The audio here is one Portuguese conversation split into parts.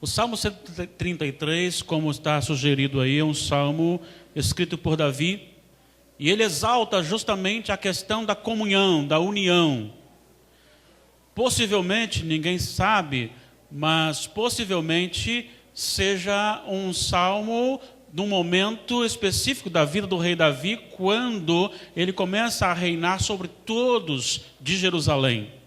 O Salmo 133, como está sugerido aí, é um salmo escrito por Davi, e ele exalta justamente a questão da comunhão, da união. Possivelmente, ninguém sabe, mas possivelmente seja um salmo num momento específico da vida do rei Davi, quando ele começa a reinar sobre todos de Jerusalém.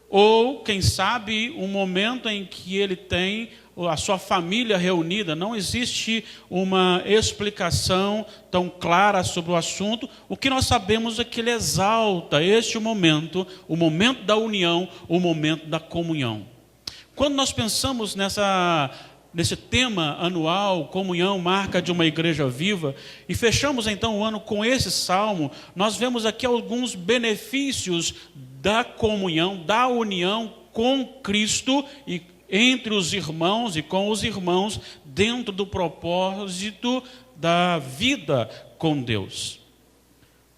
Ou, quem sabe, um momento em que ele tem a sua família reunida. Não existe uma explicação tão clara sobre o assunto. O que nós sabemos é que ele exalta este momento, o momento da união, o momento da comunhão. Quando nós pensamos nesse tema anual, comunhão, marca de uma igreja viva, e fechamos então o ano com esse salmo, nós vemos aqui alguns benefícios da comunhão, da união com Cristo e entre os irmãos e com os irmãos dentro do propósito da vida com Deus.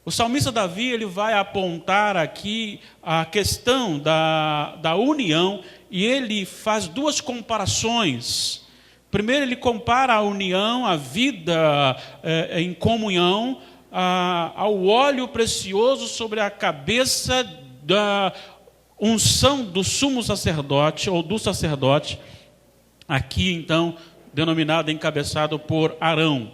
O salmista Davi, ele vai apontar aqui a questão da união, e ele faz duas comparações. Primeiro, ele compara a união, a vida em comunhão, ao óleo precioso sobre a cabeça da unção do sumo sacerdote, ou do sacerdote, aqui então denominado, encabeçado por Arão.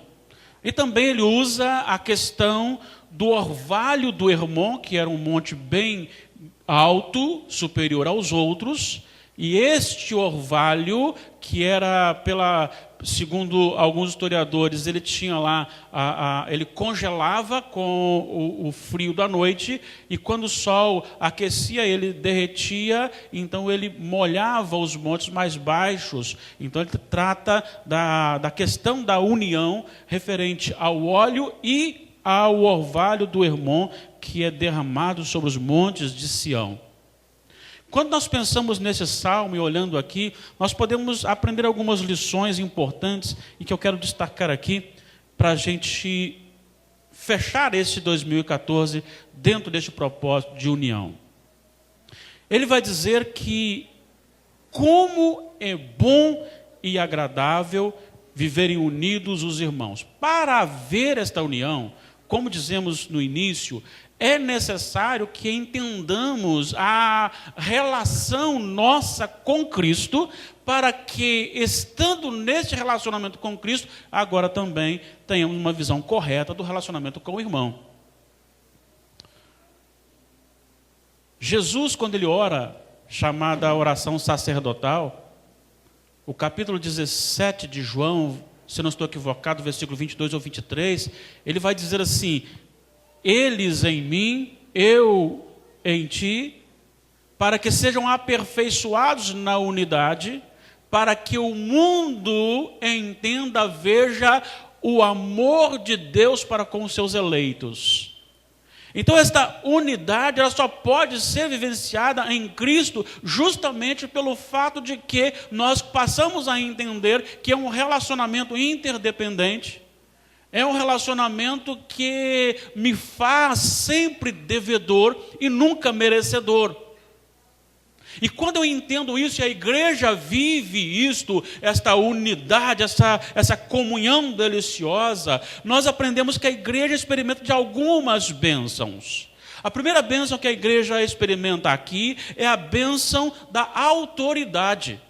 E também ele usa a questão do orvalho do Hermon, que era um monte bem alto, superior aos outros, e este orvalho, que era segundo alguns historiadores, ele tinha lá, ele congelava com o frio da noite, e quando o sol aquecia, ele derretia, então ele molhava os montes mais baixos. Então ele trata da questão da união referente ao óleo e ao orvalho do Hermon, que é derramado sobre os montes de Sião. Quando nós pensamos nesse salmo e olhando aqui, nós podemos aprender algumas lições importantes e que eu quero destacar aqui para a gente fechar esse 2014 dentro deste propósito de união. Ele vai dizer que como é bom e agradável viverem unidos os irmãos. Para haver esta união, como dizemos no início, é necessário que entendamos a relação nossa com Cristo, para que, estando neste relacionamento com Cristo, agora também tenhamos uma visão correta do relacionamento com o irmão. Jesus, quando ele ora, chamada a oração sacerdotal, o capítulo 17 de João, se não estou equivocado, versículo 22 ou 23, ele vai dizer assim: eles em mim, eu em ti, para que sejam aperfeiçoados na unidade, para que o mundo entenda, veja o amor de Deus para com os seus eleitos. Então esta unidade, ela só pode ser vivenciada em Cristo justamente pelo fato de que nós passamos a entender que é um relacionamento interdependente. É um relacionamento que me faz sempre devedor e nunca merecedor. E quando eu entendo isso, e a igreja vive isto, esta unidade, essa comunhão deliciosa, nós aprendemos que a igreja experimenta de algumas bênçãos. A primeira bênção que a igreja experimenta aqui é a bênção da autoridade.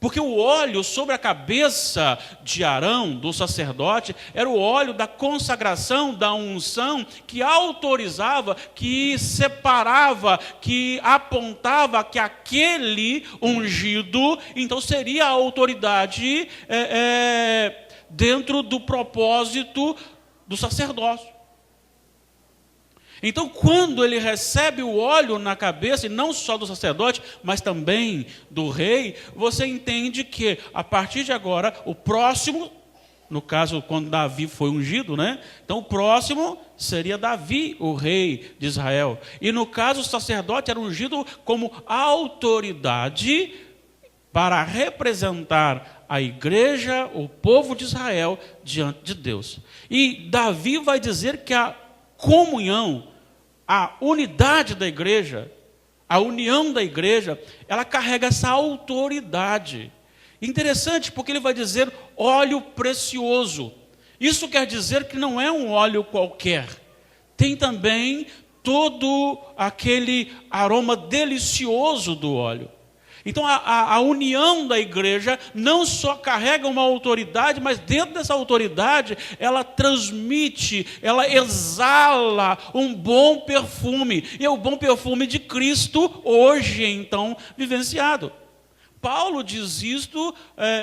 Porque o óleo sobre a cabeça de Arão, do sacerdote, era o óleo da consagração, da unção, que autorizava, que separava, que apontava que aquele ungido, então seria a autoridade dentro do propósito do sacerdócio. Então, quando ele recebe o óleo na cabeça, e não só do sacerdote, mas também do rei, você entende que, a partir de agora, o próximo, no caso, quando Davi foi ungido, né? Então, o próximo seria Davi, o rei de Israel. E, no caso, o sacerdote era ungido como autoridade para representar a igreja, o povo de Israel, diante de Deus. E Davi vai dizer que a comunhão, a unidade da igreja, a união da igreja, ela carrega essa autoridade. Interessante, porque ele vai dizer óleo precioso. Isso quer dizer que não é um óleo qualquer. Tem também todo aquele aroma delicioso do óleo. Então a união da igreja não só carrega uma autoridade, mas dentro dessa autoridade ela transmite, ela exala um bom perfume. E é o bom perfume de Cristo hoje então vivenciado. Paulo diz isto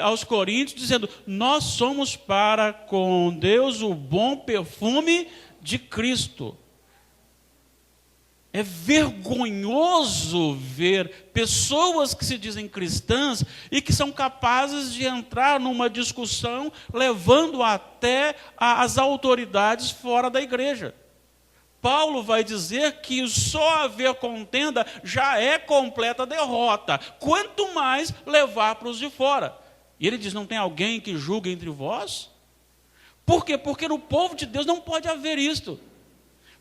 aos Coríntios, dizendo: nós somos para com Deus o bom perfume de Cristo. É vergonhoso ver pessoas que se dizem cristãs e que são capazes de entrar numa discussão levando até as autoridades fora da igreja. Paulo vai dizer que só haver contenda já é completa derrota, quanto mais levar para os de fora. E ele diz: não tem alguém que julgue entre vós? Por quê? Porque no povo de Deus não pode haver isto.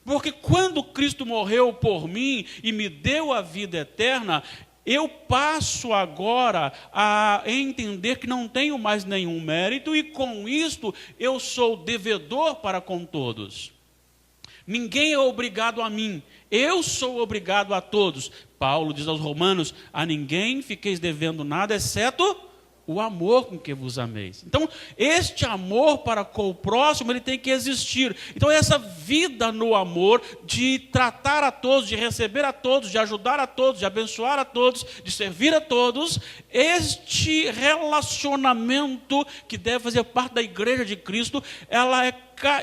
Porque quando Cristo morreu por mim e me deu a vida eterna, eu passo agora a entender que não tenho mais nenhum mérito e com isto eu sou devedor para com todos. Ninguém é obrigado a mim, eu sou obrigado a todos. Paulo diz aos Romanos: a ninguém fiqueis devendo nada, exceto o amor com que vos ameis. Então, este amor para com o próximo, ele tem que existir. Então, essa vida no amor, de tratar a todos, de receber a todos, de ajudar a todos, de abençoar a todos, de servir a todos, este relacionamento que deve fazer parte da igreja de Cristo,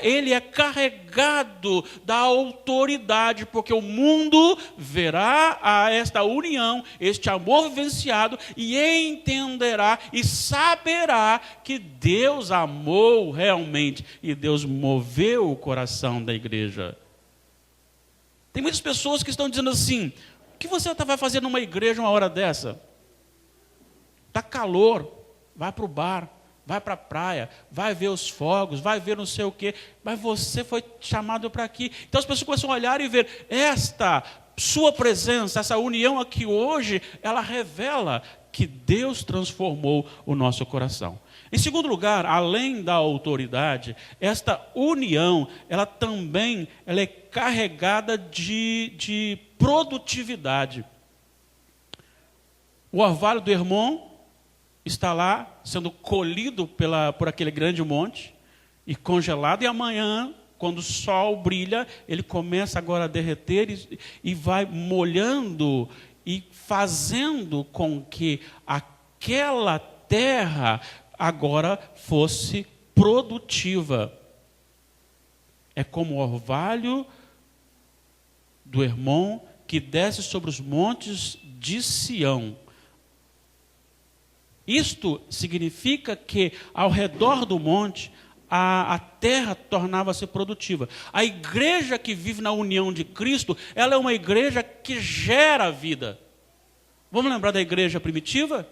ele é carregado da autoridade, porque o mundo verá a esta união, este amor vivenciado, e entenderá e saberá que Deus amou realmente, e Deus moveu o coração da igreja. Tem muitas pessoas que estão dizendo assim: o que você vai fazer numa igreja uma hora dessa? Está calor, vai para o bar. Vai para a praia, vai ver os fogos, vai ver não sei o quê, mas você foi chamado para aqui. Então as pessoas começam a olhar e ver esta sua presença, essa união aqui hoje, ela revela que Deus transformou o nosso coração. Em segundo lugar, além da autoridade, esta união, ela também é carregada de produtividade. O orvalho do Hermon está lá sendo colhido por aquele grande monte e congelado, e amanhã, quando o sol brilha, ele começa agora a derreter e vai molhando e fazendo com que aquela terra agora fosse produtiva. É como o orvalho do Hermon que desce sobre os montes de Sião. Isto significa que ao redor do monte a terra tornava-se produtiva. A igreja que vive na união de Cristo, ela é uma igreja que gera vida. Vamos lembrar da igreja primitiva?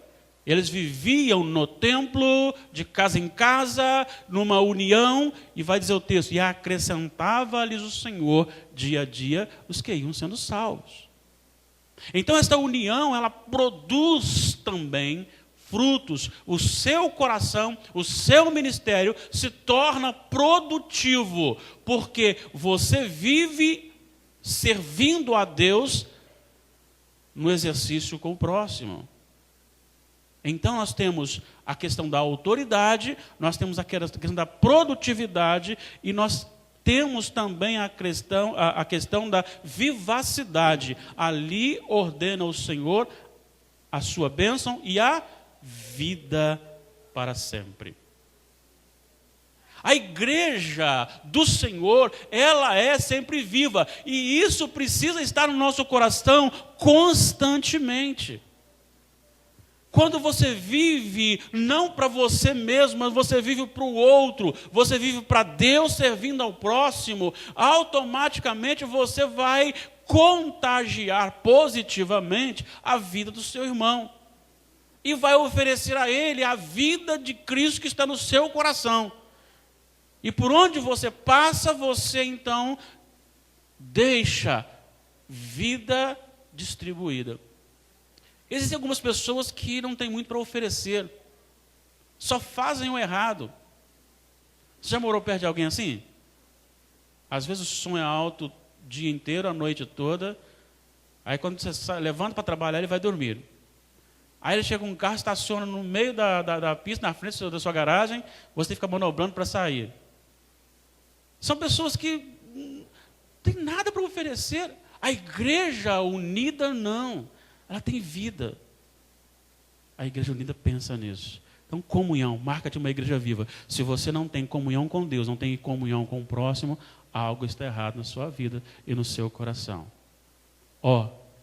Eles viviam no templo, de casa em casa, numa união, e vai dizer o texto: e acrescentava-lhes o Senhor dia a dia os que iam sendo salvos. Então esta união, ela produz também frutos. O seu coração, o seu ministério se torna produtivo, porque você vive servindo a Deus no exercício com o próximo. Então nós temos a questão da autoridade, nós temos a questão da produtividade, e nós temos também a questão da vivacidade. Ali ordena o Senhor a sua bênção e a vida para sempre. A igreja do Senhor, ela é sempre viva, e isso precisa estar no nosso coração constantemente. Quando você vive não para você mesmo, mas você vive para o outro, você vive para Deus servindo ao próximo, automaticamente você vai contagiar positivamente a vida do seu irmão. E vai oferecer a ele a vida de Cristo que está no seu coração. E por onde você passa, você então deixa vida distribuída. Existem algumas pessoas que não têm muito para oferecer. Só fazem o errado. Você já morou perto de alguém assim? Às vezes o som é alto o dia inteiro, a noite toda. Aí quando você levanta para trabalhar, ele vai dormir. Aí ele chega com um carro, estaciona no meio da pista, na frente da sua garagem, você fica manobrando para sair. São pessoas que não têm nada para oferecer. A igreja unida, não. Ela tem vida. A igreja unida pensa nisso. Então, comunhão, marca de uma igreja viva. Se você não tem comunhão com Deus, não tem comunhão com o próximo, algo está errado na sua vida e no seu coração.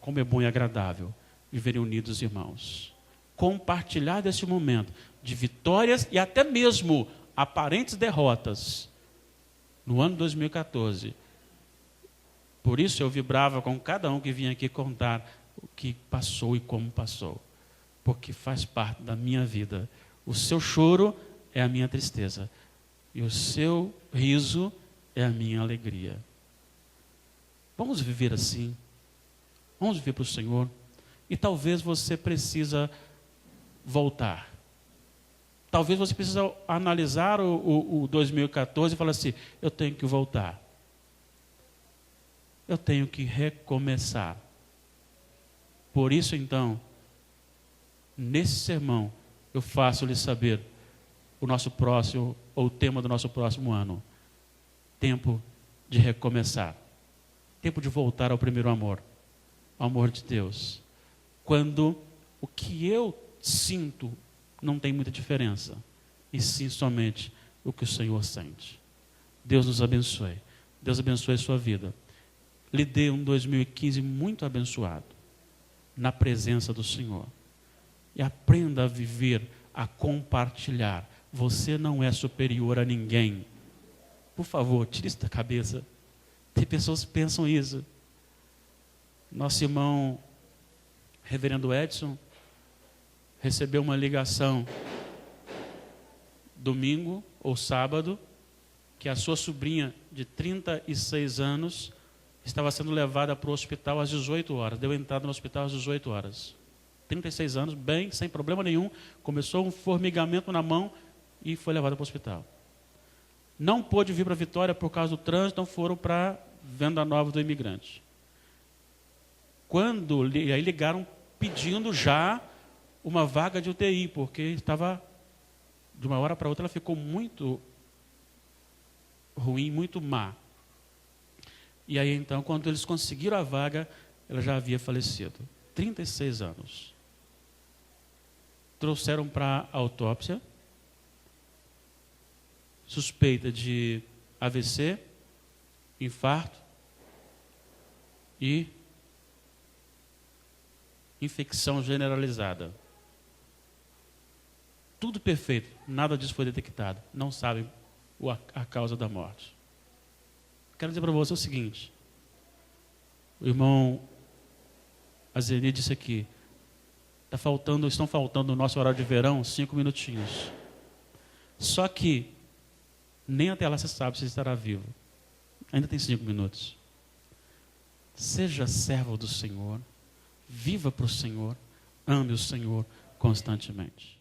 Como é bom e agradável viverem unidos, irmãos. Compartilhar desse momento de vitórias e até mesmo aparentes derrotas no ano 2014. Por isso eu vibrava com cada um que vinha aqui contar o que passou e como passou. Porque faz parte da minha vida. O seu choro é a minha tristeza. E o seu riso é a minha alegria. Vamos viver assim. Vamos viver para o Senhor. E talvez você precisa voltar. Talvez você precisa analisar o 2014 e falar assim, eu tenho que voltar. Eu tenho que recomeçar. Por isso, então, nesse sermão, eu faço-lhe saber o nosso próximo, ou o tema do nosso próximo ano. Tempo de recomeçar. Tempo de voltar ao primeiro amor. Ao amor de Deus. Quando o que eu sinto não tem muita diferença. E sim somente o que o Senhor sente. Deus nos abençoe. Deus abençoe a sua vida. Lhe dê um 2015 muito abençoado. Na presença do Senhor. E aprenda a viver, a compartilhar. Você não é superior a ninguém. Por favor, tire isso da cabeça. Tem pessoas que pensam isso. Nosso irmão, reverendo Edson, recebeu uma ligação domingo ou sábado, que a sua sobrinha de 36 anos estava sendo levada para o hospital às 18 horas. Deu entrada no hospital às 18 horas. 36 anos, bem, sem problema nenhum. Começou um formigamento na mão e foi levada para o hospital. Não pôde vir para Vitória por causa do trânsito, então foram para Venda Nova do Imigrante. Aí ligaram pedindo já uma vaga de UTI, porque estava, de uma hora para outra, ela ficou muito ruim, muito má. E aí então, quando eles conseguiram a vaga, ela já havia falecido. 36 anos. Trouxeram para a autópsia, suspeita de AVC, infarto e infecção generalizada. Tudo perfeito, nada disso foi detectado. Não sabem a causa da morte. Quero dizer para você o seguinte. O irmão Azeni disse aqui, estão faltando no nosso horário de verão 5 minutinhos. Só que nem até lá você sabe se estará vivo. Ainda tem 5 minutos. Seja servo do Senhor, viva para o Senhor, ame o Senhor constantemente.